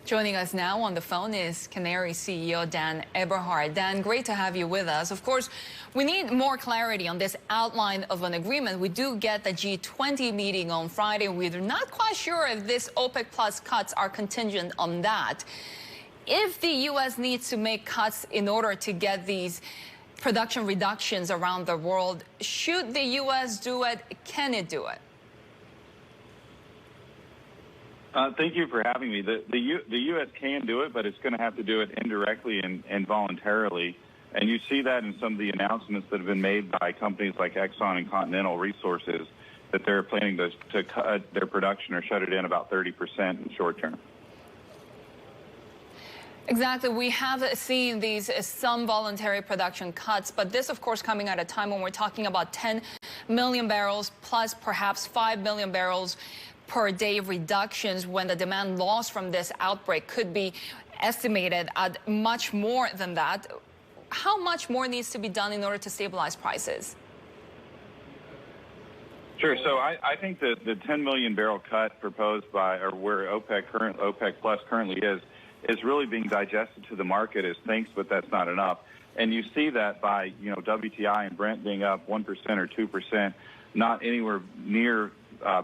Joining us now on the phone is Canary CEO Dan Eberhart. Dan, great to have you with us. Of course, we need more clarity on this outline of an agreement. We do get the G20 meeting on Friday. We're not quite sure if this OPEC Plus cuts are contingent on that. If the U.S. needs to make cuts in order to get these production reductions around the world, should the U.S. do it? Can it do it? Thank you for having me. The U.S. can do it, but it's going to have to do it indirectly and voluntarily. And you see that in some of the announcements that have been made by companies like Exxon and Continental Resources that they're planning to cut their production or shut it in about 30% in the short term. Exactly. We have seen these some voluntary production cuts, but this, of course, coming at a time when we're talking about 10 million barrels plus perhaps 5 million barrels per day reductions, when the demand loss from this outbreak could be estimated at much more than that. How much more needs to be done in order to stabilize prices? Sure. So I think that the 10 million barrel cut proposed by, or where OPEC Plus currently is really being digested to the market as thanks, but that's not enough. And you see that by, WTI and Brent being up 1% or 2%, not anywhere near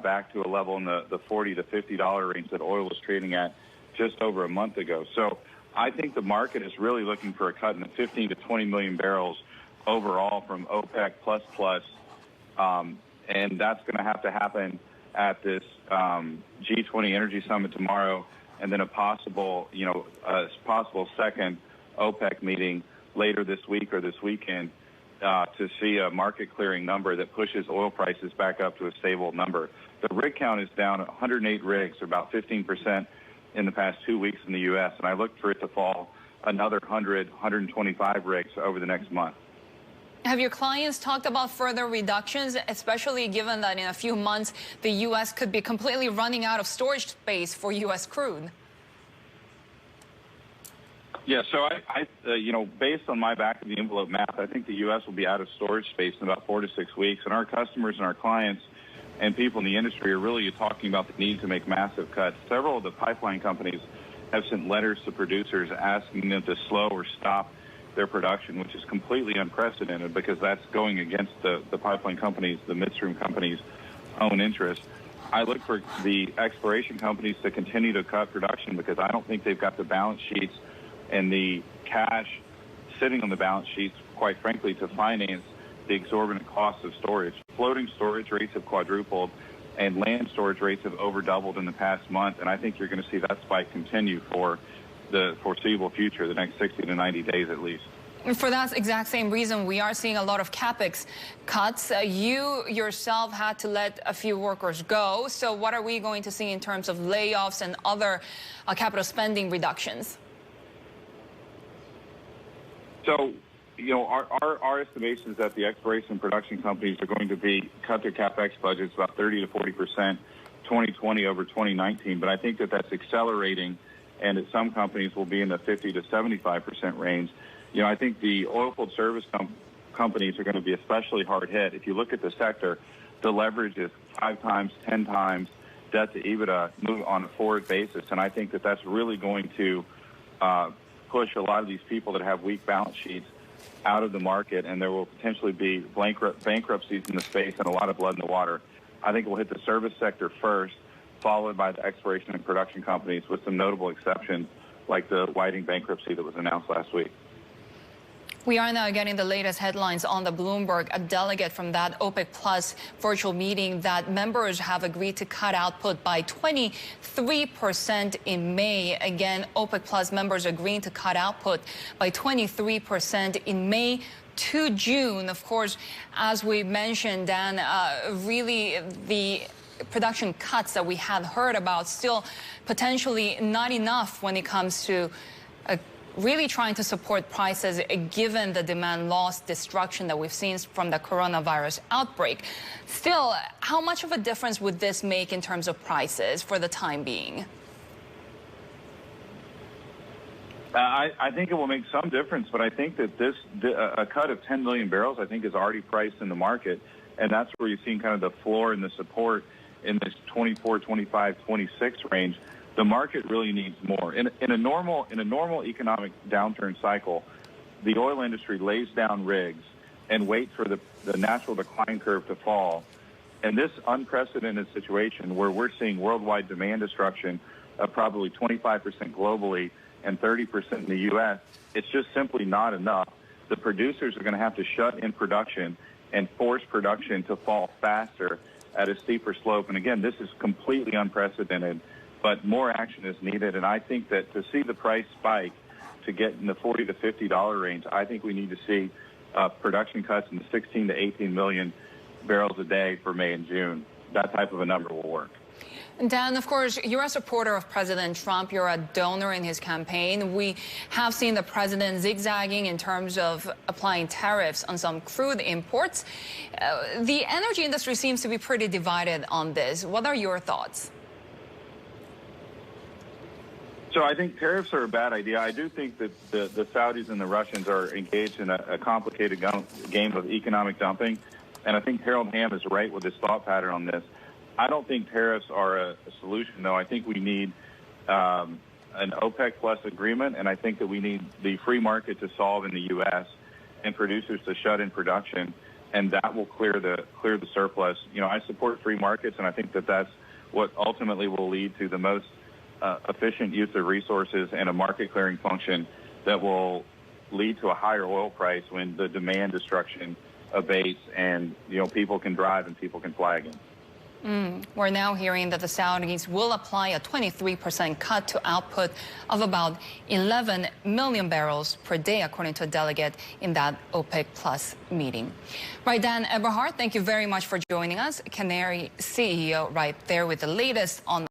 back to a level in the $40 to $50 range that oil was trading at just over a month ago. So I think the market is really looking for a cut in the 15 to 20 million barrels overall from OPEC plus. And that's going to have to happen at this G20 Energy Summit tomorrow, and then a possible second OPEC meeting later this week or this weekend to see a market clearing number that pushes oil prices back up to a stable number. The rig count is down 108 rigs, or about 15% in the past 2 weeks in the U.S., and I look for it to fall another 125 rigs over the next month. Have your clients talked about further reductions, especially given that in a few months the U.S. could be completely running out of storage space for U.S. crude? Yeah, so I based on my back-of-the-envelope math, I think the U.S. will be out of storage space in about 4 to 6 weeks, and our customers and our clients and people in the industry are really talking about the need to make massive cuts. Several of the pipeline companies have sent letters to producers asking them to slow or stop their production, which is completely unprecedented because that's going against the pipeline companies, the midstream companies' own interests. I look for the exploration companies to continue to cut production because I don't think they've got the balance sheets and the cash sitting on the balance sheets, quite frankly, to finance the exorbitant costs of storage. Floating storage rates have quadrupled, and land storage rates have over doubled in the past month, and I think you're going to see that spike continue for the foreseeable future, the next 60 to 90 days at least. And for that exact same reason, we are seeing a lot of CapEx cuts. You yourself had to let a few workers go. So what are we going to see in terms of layoffs and other capital spending reductions? So, our estimation is that the exploration and production companies are going to cut their CapEx budgets about 30 to 40% 2020 over 2019. But I think that that's accelerating, and that some companies will be in the 50 to 75% range. I think the oilfield service companies are going to be especially hard hit. If you look at the sector, the leverage is 5 times, 10 times debt to EBITDA on a forward basis. And I think that that's really going to push a lot of these people that have weak balance sheets out of the market, and there will potentially be bankruptcies in the space and a lot of blood in the water. I think it will hit the service sector first, followed by the exploration and production companies, with some notable exceptions like the Whiting bankruptcy that was announced last week. We are now getting the latest headlines on the Bloomberg, a delegate from that OPEC Plus virtual meeting, that members have agreed to cut output by 23% in May. Again, OPEC Plus members agreeing to cut output by 23% in May to June. Of course, as we mentioned, Dan, really the production cuts that we had heard about still potentially not enough when it comes to really trying to support prices given the demand loss destruction that we've seen from the coronavirus outbreak. Still, how much of a difference would this make in terms of prices for the time being? I think it will make some difference, but I think that a cut of 10 million barrels, I think, is already priced in the market, and that's where you've seen kind of the floor and the support in this 24, 25, 26 range. The market really needs more. In a normal economic downturn cycle, the oil industry lays down rigs and waits for the natural decline curve to fall. And this unprecedented situation where we're seeing worldwide demand destruction of probably 25% globally and 30% in the U.S., it's just simply not enough. The producers are going to have to shut in production and force production to fall faster at a steeper slope. And again, this is completely unprecedented, but more action is needed. And I think that to see the price spike to get in the $40 to $50 range, I think we need to see production cuts in the 16 to 18 million barrels a day for May and June. That type of a number will work. Dan, of course, you're a supporter of President Trump. You're a donor in his campaign. We have seen the president zigzagging in terms of applying tariffs on some crude imports. The energy industry seems to be pretty divided on this. What are your thoughts? So I think tariffs are a bad idea. I do think that the Saudis and the Russians are engaged in a complicated game of economic dumping. And I think Harold Hamm is right with his thought pattern on this. I don't think tariffs are a solution, though. I think we need an OPEC plus agreement, and I think that we need the free market to solve in the U.S. and producers to shut in production, and that will clear the surplus. You know, I support free markets, and I think that that's what ultimately will lead to the most efficient use of resources and a market clearing function that will lead to a higher oil price when the demand destruction abates and, you know, people can drive and people can fly again. We're now hearing that the Saudis will apply a 23% cut to output of about 11 million barrels per day, according to a delegate in that OPEC Plus meeting. Right, Dan Eberhart, thank you very much for joining us. Canary CEO right there with the latest on